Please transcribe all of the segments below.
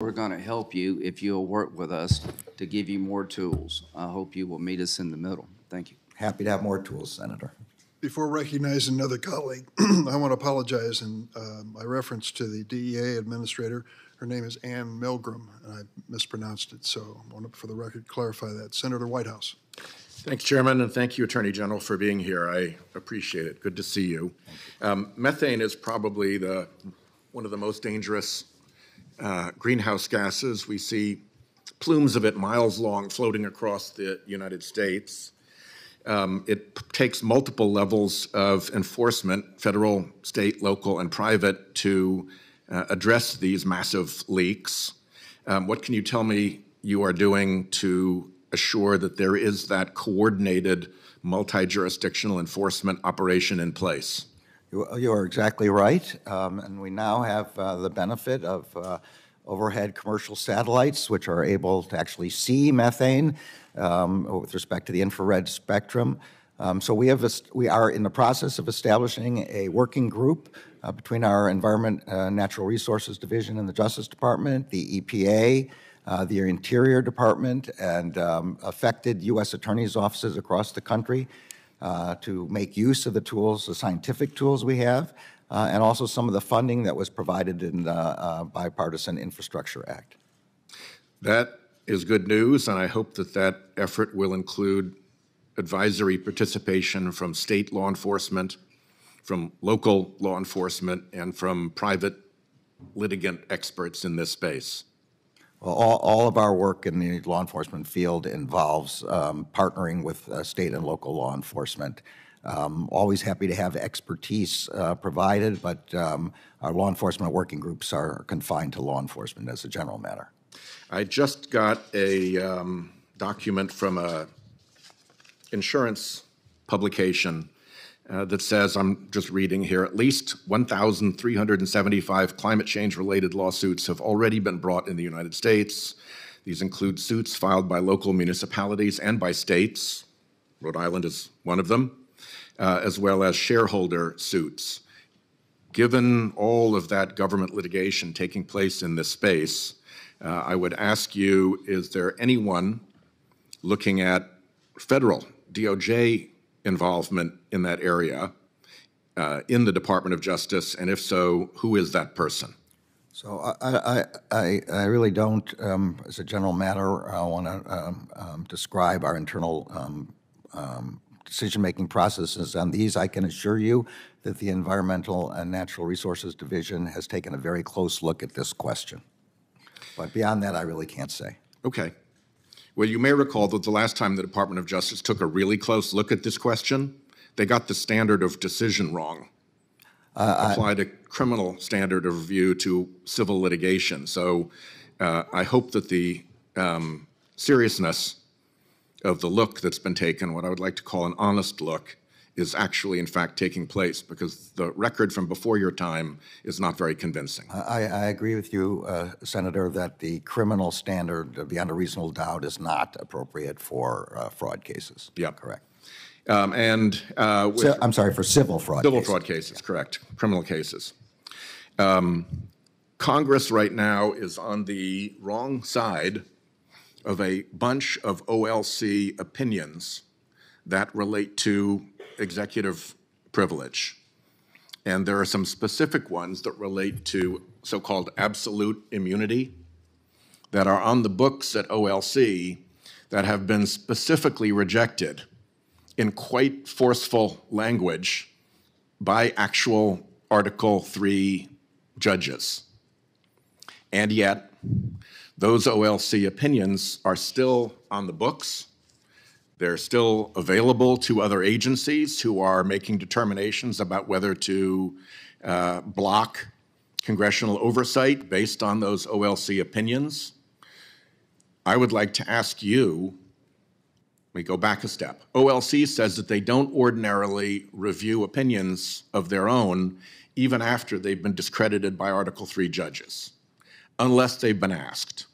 We're going to help you if you'll work with us to give you more tools. I hope you will meet us in the middle. Thank you. Happy to have more tools, Senator. Before recognizing another colleague, I want to apologize in my reference to the DEA administrator. Her name is Ann Milgram, and I mispronounced it, so I want to, for the record, clarify that. Senator Whitehouse. Thanks, Chairman, and thank you, Attorney General, for being here. I appreciate it. Good to see you. Methane is probably one of the most dangerous greenhouse gases. We see plumes of it miles long floating across the United States. It takes multiple levels of enforcement, federal, state, local, and private, to address these massive leaks. What can you tell me you are doing to assure that there is that coordinated multi-jurisdictional enforcement operation in place? You are exactly right, and we now have the benefit of overhead commercial satellites, which are able to actually see methane with respect to the infrared spectrum. So we are in the process of establishing a working group between our Environment Natural Resources Division in the Justice Department, the EPA, the Interior Department, and affected U.S. attorneys' offices across the country to make use of the tools, the scientific tools we have, and also some of the funding that was provided in the Bipartisan Infrastructure Act. That is good news, and I hope that that effort will include advisory participation from state law enforcement, from local law enforcement, and from private litigant experts in this space. Well, all of our work in the law enforcement field involves partnering with state and local law enforcement. Always happy to have expertise provided, but our law enforcement working groups are confined to law enforcement as a general matter. I just got a document from a insurance publication that says, I'm just reading here, at least 1,375 climate change-related lawsuits have already been brought in the United States. These include suits filed by local municipalities and by states. Rhode Island is one of them, as well as shareholder suits. Given all of that government litigation taking place in this space, I would ask you, is there anyone looking at federal DOJ involvement in that area in the Department of Justice, and if so, who is that person? So I really don't, as a general matter, want to describe our internal decision-making processes on these. I can assure you that the Environmental and Natural Resources Division has taken a very close look at this question. But beyond that, I really can't say. Okay. Well, you may recall that the last time the Department of Justice took a really close look at this question, they got the standard of decision wrong. Applied a criminal standard of review to civil litigation. So I hope that the seriousness of the look that's been taken, what I would like to call an honest look, is actually in fact taking place, because the record from before your time is not very convincing. I agree with you, Senator, that the criminal standard beyond a reasonable doubt is not appropriate for fraud cases. Yeah. Correct. I'm sorry, for civil fraud civil cases. fraud cases, correct. Criminal cases. Congress right now is on the wrong side of a bunch of OLC opinions that relate to executive privilege. And there are some specific ones that relate to so-called absolute immunity that are on the books at OLC that have been specifically rejected in quite forceful language by actual Article III judges. And yet, those OLC opinions are still on the books. They're still available to other agencies who are making determinations about whether to block congressional oversight based on those OLC opinions. I would like to ask you, let me go back a step. OLC says that they don't ordinarily review opinions of their own even after they've been discredited by Article III judges, unless they've been asked.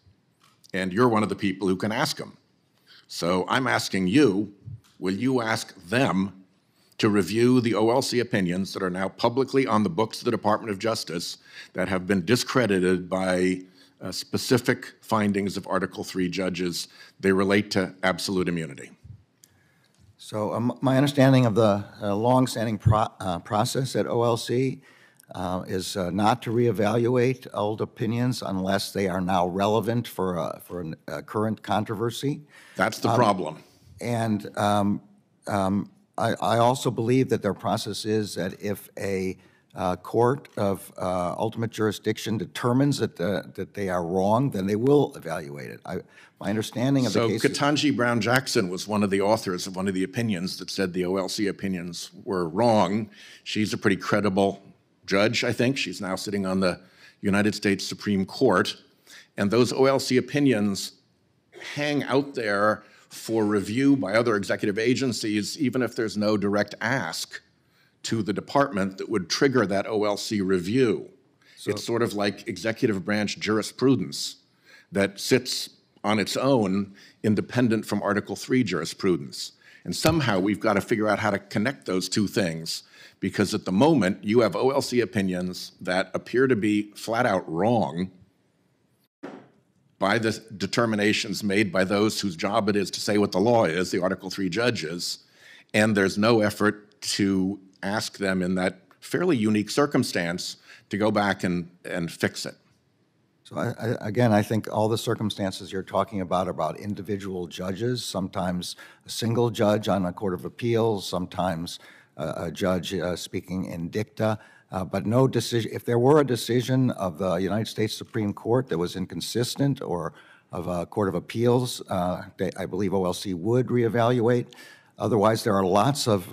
And you're one of the people who can ask them. So I'm asking you, will you ask them to review the OLC opinions that are now publicly on the books of the Department of Justice that have been discredited by specific findings of Article III judges. They relate to absolute immunity. So my understanding of the longstanding process at OLC is not to reevaluate old opinions unless they are now relevant for a current controversy. That's the problem. And I also believe that their process is that if a court of ultimate jurisdiction determines that they are wrong, then they will evaluate it. My understanding of the case. So Ketanji Brown Jackson was one of the authors of one of the opinions that said the OLC opinions were wrong. She's a pretty credible judge, I think. She's now sitting on the United States Supreme Court. And those OLC opinions hang out there for review by other executive agencies, even if there's no direct ask to the department that would trigger that OLC review. It's sort of like executive branch jurisprudence that sits on its own, independent from Article III jurisprudence. And somehow we've got to figure out how to connect those two things, because at the moment you have OLC opinions that appear to be flat out wrong by the determinations made by those whose job it is to say what the law is, the Article III judges, and there's no effort to ask them in that fairly unique circumstance to go back and fix it. So again, I think all the circumstances you're talking about are about individual judges, sometimes a single judge on a court of appeals, sometimes a judge speaking in dicta, but no decision. If there were a decision of the United States Supreme Court that was inconsistent, or of a court of appeals, I believe OLC would reevaluate. Otherwise, there are lots of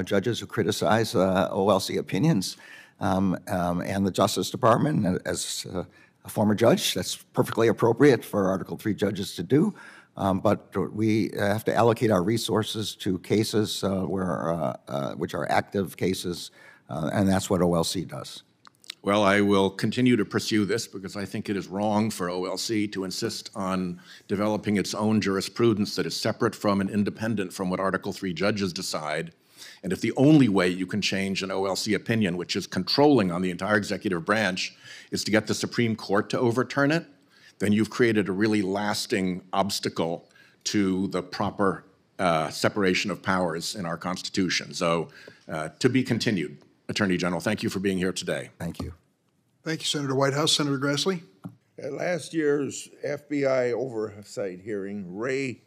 judges who criticize OLC opinions, and the Justice Department, as a former judge, that's perfectly appropriate for Article III judges to do. But we have to allocate our resources to cases which are active cases, and that's what OLC does. Well, I will continue to pursue this because I think it is wrong for OLC to insist on developing its own jurisprudence that is separate from and independent from what Article III judges decide. And if the only way you can change an OLC opinion, which is controlling on the entire executive branch, is to get the Supreme Court to overturn it, then you've created a really lasting obstacle to the proper separation of powers in our Constitution. So to be continued. Attorney General, thank you for being here today. Thank you. Thank you, Senator Whitehouse. Senator Grassley? At last year's FBI oversight hearing, Ray